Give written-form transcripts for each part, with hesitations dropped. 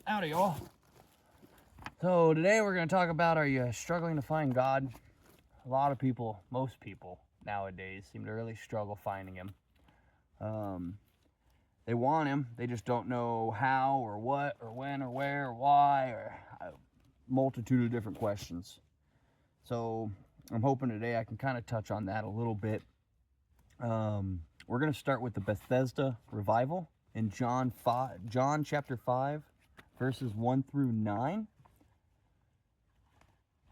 Howdy, y'all. So today we're going to talk about, are you struggling to find God? A lot of people, most people nowadays seem to really struggle finding him. They want him, they just don't know how or what or when or where or why, or a multitude of different questions. So I'm hoping today I can kind of touch on that a little bit. We're going to start with the Bethesda revival in John chapter 5, verses 1 through 9.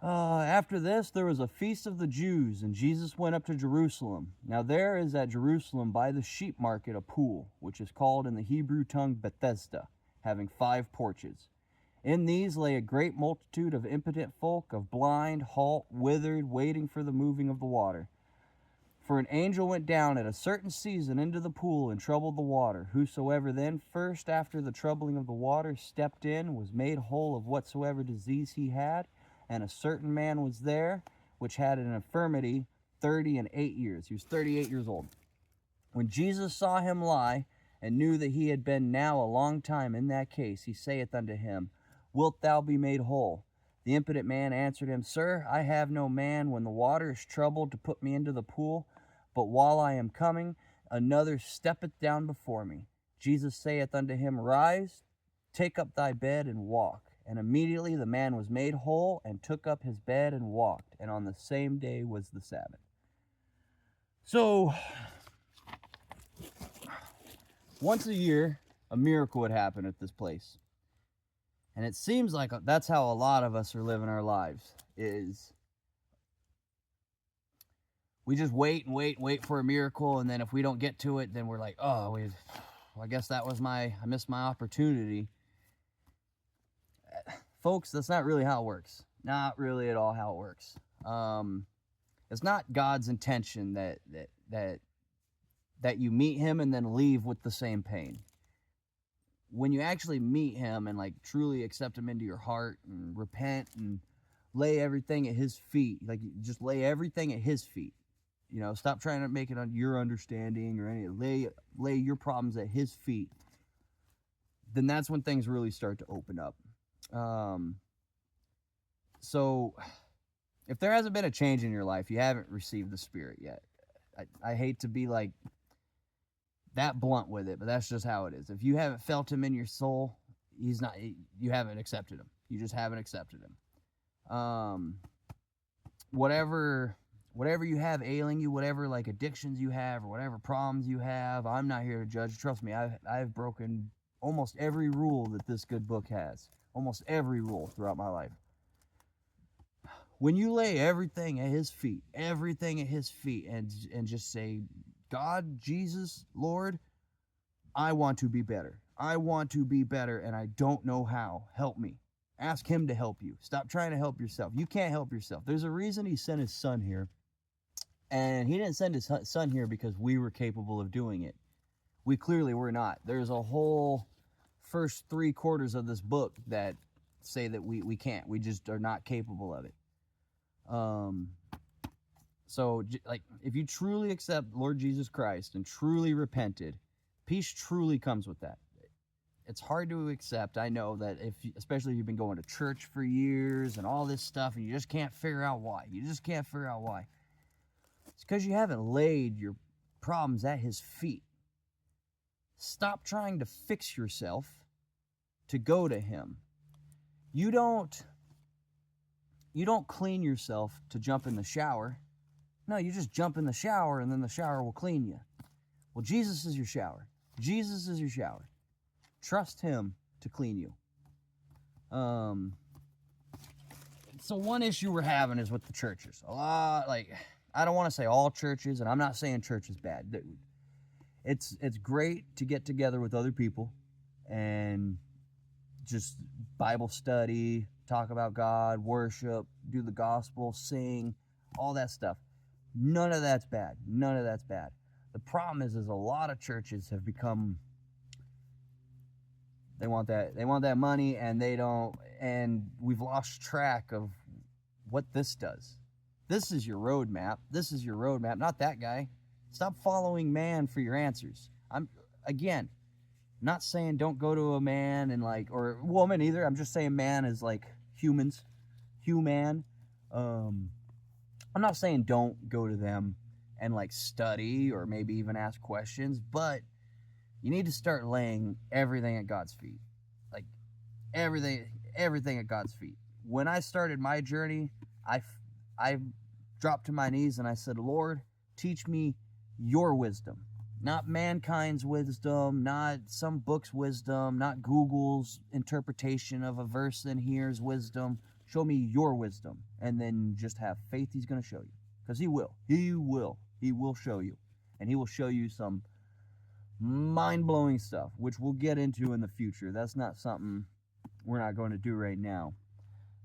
After this, there was a feast of the Jews, and Jesus went up to Jerusalem. Now there is at Jerusalem by the sheep market a pool, which is called in the Hebrew tongue Bethesda, having 5 porches. In these lay a great multitude of impotent folk, of blind, halt, withered, waiting for the moving of the water. For an angel went down at a certain season into the pool and troubled the water. Whosoever then first after the troubling of the water stepped in was made whole of whatsoever disease he had. And a certain man was there, which had an infirmity 38 years. He was 38 years old. When Jesus saw him lie, and knew that he had been now a long time in that case, he saith unto him, Wilt thou be made whole? The impotent man answered him, Sir, I have no man when the water is troubled to put me into the pool, but while I am coming, another steppeth down before me. Jesus saith unto him, Rise, take up thy bed, and walk. And immediately the man was made whole, and took up his bed and walked. And on the same day was the Sabbath. So, once a year, a miracle would happen at this place. And it seems like that's how a lot of us are living our lives, is we just wait and wait for a miracle, and then if we don't get to it, then we're like, oh, I guess that was I missed my opportunity. Folks, that's not really how it works. Not really at all how it works. It's not God's intention that you meet him and then leave with the same pain. When you actually meet him and like truly accept him into your heart and repent and lay everything at his feet, like just lay everything at his feet. You know, stop trying to make it on your understanding or any. Lay your problems at his feet. Then that's when things really start to open up. So if there hasn't been a change in your life, you haven't received the Spirit yet. I hate to be like that blunt with it, but that's just how it is. If you haven't felt him in your soul, you haven't accepted him. You just haven't accepted him. Whatever you have ailing you, whatever like addictions you have or whatever problems you have, I'm not here to judge. Trust me, I've broken almost every rule that this good book has. Almost every rule throughout my life. When you lay everything at his feet, and just say, God, Jesus, Lord, I want to be better. I want to be better, and I don't know how. Help me. Ask him to help you. Stop trying to help yourself. You can't help yourself. There's a reason he sent his son here, and he didn't send his son here because we were capable of doing it. We clearly were not. There's a whole first 3/4 of this book that say that we can't. We just are not capable of it. So like if you truly accept Lord Jesus Christ and truly repented, peace truly comes with that. It's hard to accept. I know that especially if you've been going to church for years and all this stuff and you just can't figure out why. It's because you haven't laid your problems at his feet. Stop trying to fix yourself to go to him. You don't clean yourself to jump in the shower. No, you just jump in the shower and then the shower will clean you. Well, Jesus is your shower. Trust him to clean you. So one issue we're having is with the churches. A lot, like, I don't want to say all churches, and I'm not saying church is bad. It's great to get together with other people and just Bible study, talk about God, worship, do the gospel, sing, all that stuff. None of that's bad. The problem is a lot of churches have become, they want that money, and we've lost track of what this does. This is your roadmap, not that guy. Stop following man for your answers. not saying don't go to a man and like, or woman either. I'm just saying man is like humans, human. I'm not saying don't go to them and like study or maybe even ask questions, but you need to start laying everything at God's feet. Like everything at God's feet. When I started my journey, I dropped to my knees and I said, Lord, teach me your wisdom. Not mankind's wisdom, not some book's wisdom, not Google's interpretation of a verse in here's wisdom. Show me your wisdom. And then just have faith he's going to show you. Because he will. He will show you. And he will show you some mind-blowing stuff, which we'll get into in the future. That's not something we're not going to do right now.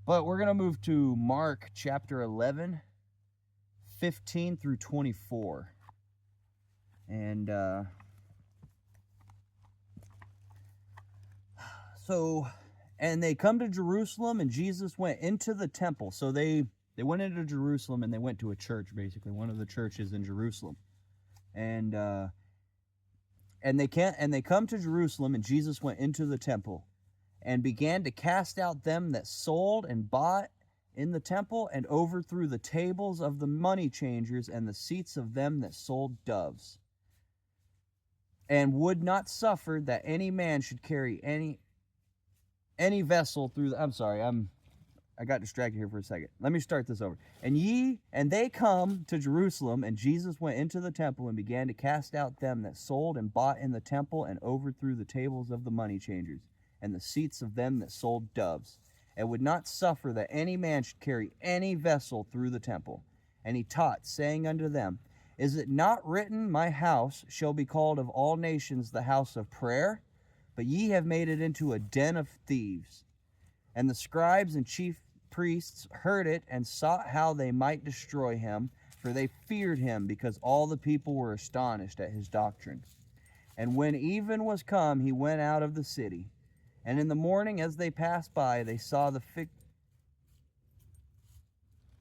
But we're going to move to Mark chapter 11, 15 through 24. And and they come to Jerusalem, and Jesus went into the temple. So they went into Jerusalem, and they went to a church, basically, one of the churches in Jerusalem. And they come to Jerusalem, and Jesus went into the temple and began to cast out them that sold and bought in the temple, and overthrew the tables of the money changers and the seats of them that sold doves, and would not suffer that any man should carry any vessel through the... I'm sorry, I got distracted here for a second. Let me start this over. And they come to Jerusalem, and Jesus went into the temple and began to cast out them that sold and bought in the temple, and overthrew the tables of the money changers and the seats of them that sold doves, and would not suffer that any man should carry any vessel through the temple. And he taught, saying unto them, Is it not written, My house shall be called of all nations the house of prayer? But ye have made it into a den of thieves. And the scribes and chief priests heard it, and sought how they might destroy him, for they feared him, because all the people were astonished at his doctrine. And when even was come, he went out of the city. And in the morning, as they passed by, they saw the fig...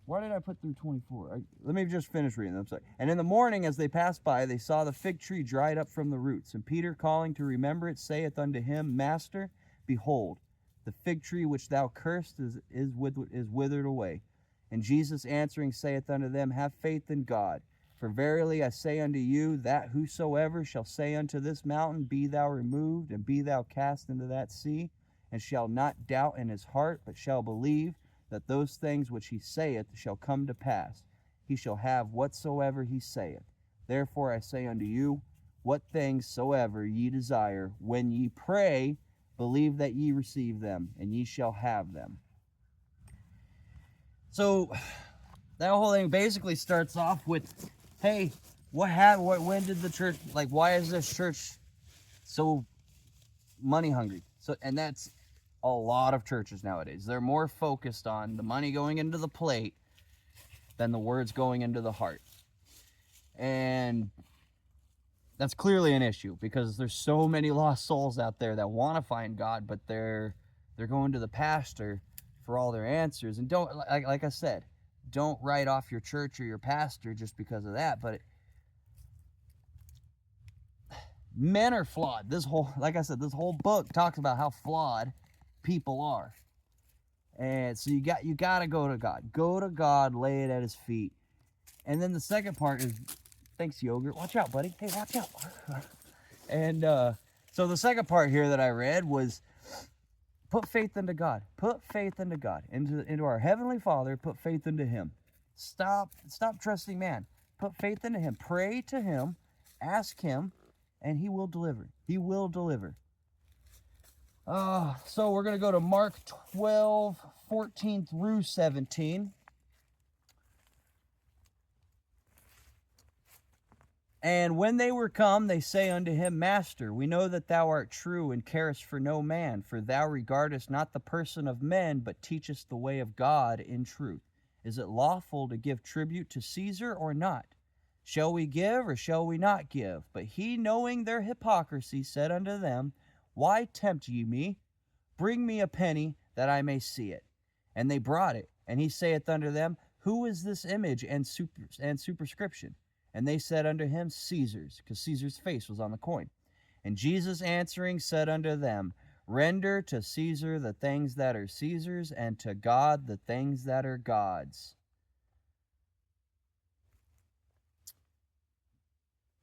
Why did I put through 24? Let me just finish reading. I'm sorry. And in the morning, as they passed by, they saw the fig tree dried up from the roots. And Peter, calling to remember it, saith unto him, Master, behold, the fig tree which thou cursed is withered away. And Jesus answering saith unto them, Have faith in God. For verily I say unto you, that whosoever shall say unto this mountain, Be thou removed, and be thou cast into that sea, and shall not doubt in his heart, but shall believe that those things which he saith shall come to pass, he shall have whatsoever he saith. Therefore I say unto you, what things soever ye desire, when ye pray, believe that ye receive them, and ye shall have them. So that whole thing basically starts off with, hey, when did the church, like, why is this church so money hungry? And that's a lot of churches nowadays. They're more focused on the money going into the plate than the words going into the heart. And that's clearly an issue, because there's so many lost souls out there that want to find God, but they're going to the pastor for all their answers. And don't, like I said, don't write off your church or your pastor just because of that. But men are flawed. Like I said, this whole book talks about how flawed people are. And so you got to go to God. Go to God, lay it at his feet. And then the second part is, thanks, yogurt. Watch out, buddy. Hey, watch out. And so the second part here that I read was, put faith into God. Put faith into God. Into our Heavenly Father, put faith into him. Stop trusting man. Put faith into him. Pray to him. Ask him, and he will deliver. He will deliver. So we're going to go to Mark 12, 14 through 17. And when they were come, they say unto him, Master, we know that thou art true, and carest for no man, for thou regardest not the person of men, but teachest the way of God in truth. Is it lawful to give tribute to Caesar or not? Shall we give, or shall we not give? But he, knowing their hypocrisy, said unto them, Why tempt ye me? Bring me a penny, that I may see it. And they brought it. And he saith unto them, Who is this image and superscription? And they said unto him, Caesar's, because Caesar's face was on the coin. And Jesus answering said unto them, Render to Caesar the things that are Caesar's, and to God the things that are God's.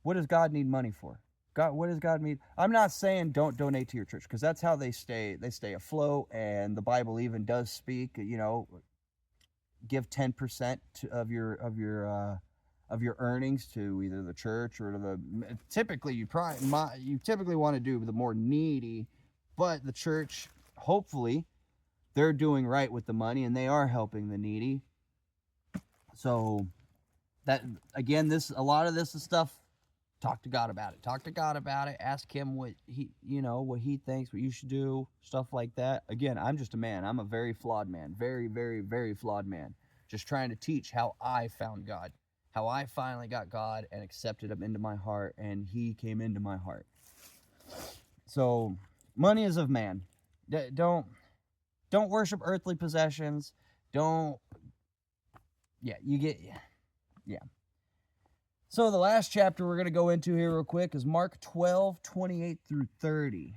What does God need money for? God, what does God need? I'm not saying don't donate to your church, because that's how they stay afloat, and the Bible even does speak, give 10% of your earnings to either the church or to the. Typically, you typically want to do the more needy, but the church, hopefully, they're doing right with the money and they are helping the needy. So that, again, a lot of this is stuff. Talk to God about it. Talk to God about it. Ask him what he thinks, what you should do, stuff like that. Again, I'm just a man. I'm a very flawed man. Very, very, very flawed man. Just trying to teach how I found God. How I finally got God and accepted him into my heart, and he came into my heart. So, money is of man. Don't worship earthly possessions. Yeah. So the last chapter we're going to go into here real quick is Mark 12, 28 through 30.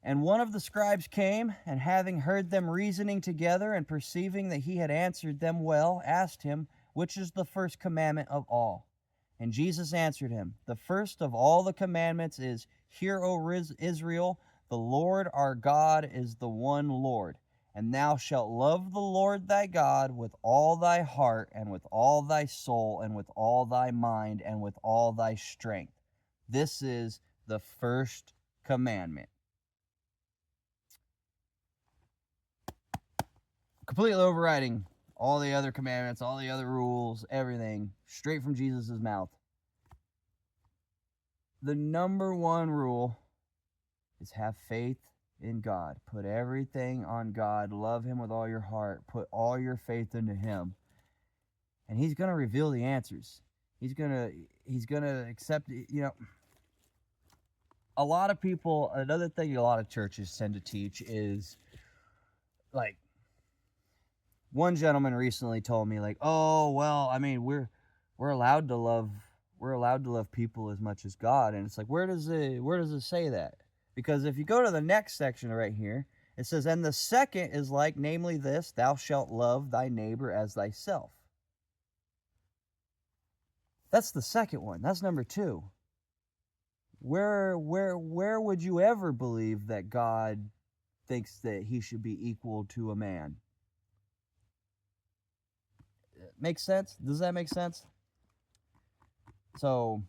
And one of the scribes came, and having heard them reasoning together, and perceiving that he had answered them well, asked him, Which is the first commandment of all? And Jesus answered him, The first of all the commandments is, Hear, O Israel, the Lord our God is the one Lord. And thou shalt love the Lord thy God with all thy heart, and with all thy soul, and with all thy mind, and with all thy strength. This is the first commandment. Completely overriding all the other commandments, all the other rules, everything, straight from Jesus' mouth. The number one rule is have faith in God. Put everything on God. Love him with all your heart. Put all your faith into him. And he's going to reveal the answers. He's going to accept, a lot of people, another thing a lot of churches tend to teach is, like, one gentleman recently told me, like, oh, well, I mean, we're allowed to love people as much as God. And it's like, where does it say that? Because if you go to the next section right here, it says, and the second is like, namely this, thou shalt love thy neighbor as thyself. That's the second one. That's number 2. Where would you ever believe that God thinks that he should be equal to a man? Makes sense? Does that make sense? So,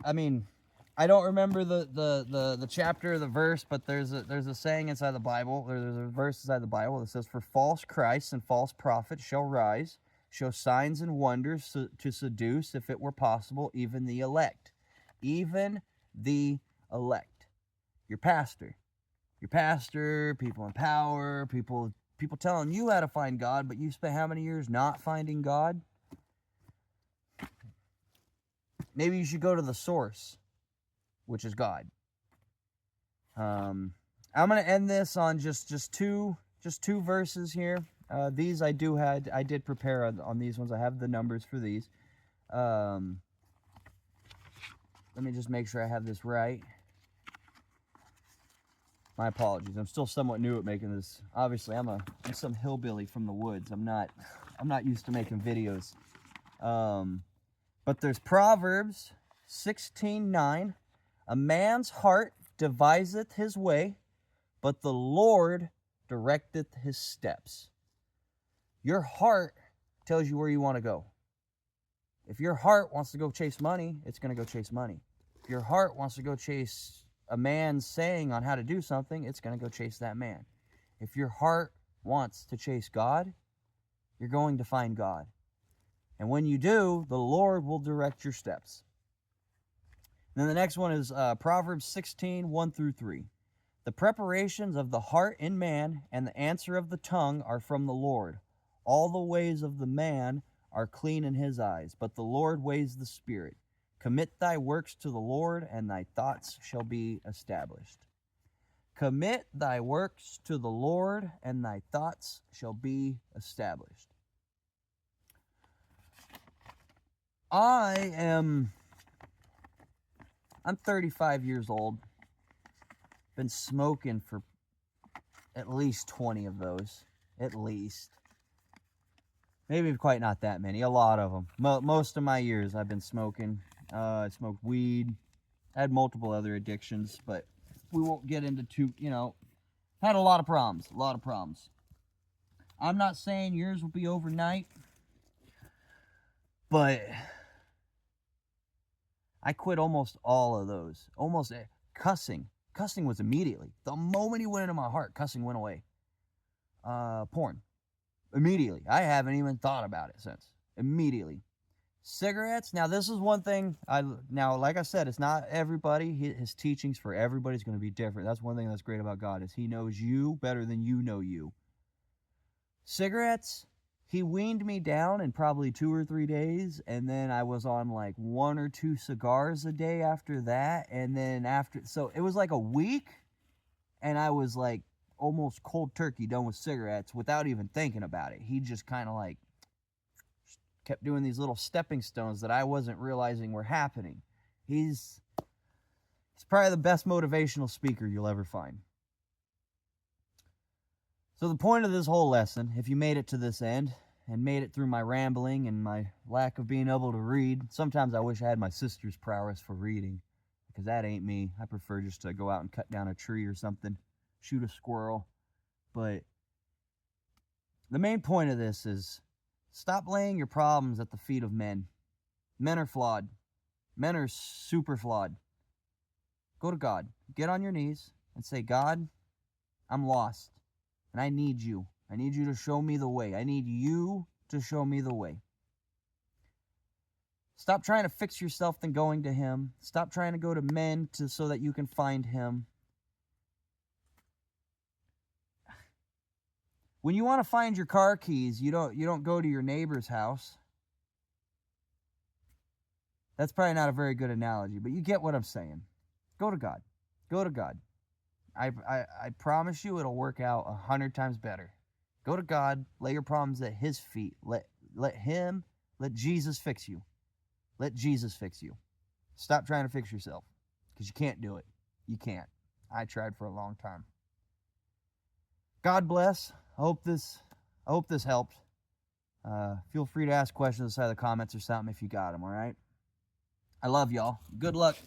I mean, I don't remember the chapter or the verse, but there's a saying inside the Bible, or there's a verse inside the Bible that says, For false Christs and false prophets shall rise, show signs and wonders to seduce, if it were possible, even the elect. Even the elect. Your pastor, people in power, people telling you how to find God, but you spent how many years not finding God? Maybe you should go to the source, which is God. I'm going to end this on just two verses here. These I did prepare on these ones. I have the numbers for these. Let me just make sure I have this right. My apologies. I'm still somewhat new at making this. Obviously, I'm some hillbilly from the woods. I'm not used to making videos. But there's Proverbs 16:9. A man's heart deviseth his way, but the Lord directeth his steps. Your heart tells you where you want to go. If your heart wants to go chase money, it's going to go chase money. If your heart wants to go chase a man's saying on how to do something, it's going to go chase that man. If your heart wants to chase God, you're going to find God. And when you do, the Lord will direct your steps. And then the next one is Proverbs 16:1 through 3. The preparations of the heart in man and the answer of the tongue are from the Lord. All the ways of the man are clean in his eyes, but the Lord weighs the spirit. Commit thy works to the Lord, and thy thoughts shall be established. Commit thy works to the Lord, and thy thoughts shall be established. I'm 35 years old. Been smoking for at least 20 of those. At least. Maybe quite not that many. A lot of them. Most of my years I've been smoking. I smoked weed. I had multiple other addictions, but we won't get into had a lot of problems. A lot of problems. I'm not saying yours will be overnight, but I quit almost all of those. Almost cussing. Cussing was immediately. The moment he went into my heart, cussing went away. Porn. Immediately. I haven't even thought about it since. Immediately. Cigarettes. Now, this is one thing. Like I said, it's not everybody. His teachings for everybody's going to be different. That's one thing that's great about God, is he knows you better than you know you. Cigarettes. He weaned me down in probably 2 or 3 days, and then I was on like 1 or 2 cigars a day after that, and then so it was like a week, and I was like almost cold turkey done with cigarettes without even thinking about it. He just kind of like kept doing these little stepping stones that I wasn't realizing were happening. He's probably the best motivational speaker you'll ever find. So the point of this whole lesson, if you made it to this end and made it through my rambling and my lack of being able to read, sometimes I wish I had my sister's prowess for reading, because that ain't me. I prefer just to go out and cut down a tree or something, shoot a squirrel. But the main point of this is, stop laying your problems at the feet of men. Men are flawed. Men are super flawed. Go to God. Get on your knees and say, God, I'm lost. And I need you. I need you to show me the way. I need you to show me the way. Stop trying to fix yourself than going to him. Stop trying to go to men so that you can find him. When you want to find your car keys, you don't go to your neighbor's house. That's probably not a very good analogy, but you get what I'm saying. Go to God. Go to God. I promise you it'll work out 100 times better. Go to God, lay your problems at his feet. Let Jesus fix you. Let Jesus fix you. Stop trying to fix yourself, because you can't do it. You can't. I tried for a long time. God bless. I hope this helped. Feel free to ask questions inside the comments or something if you got them, all right? I love y'all. Good luck.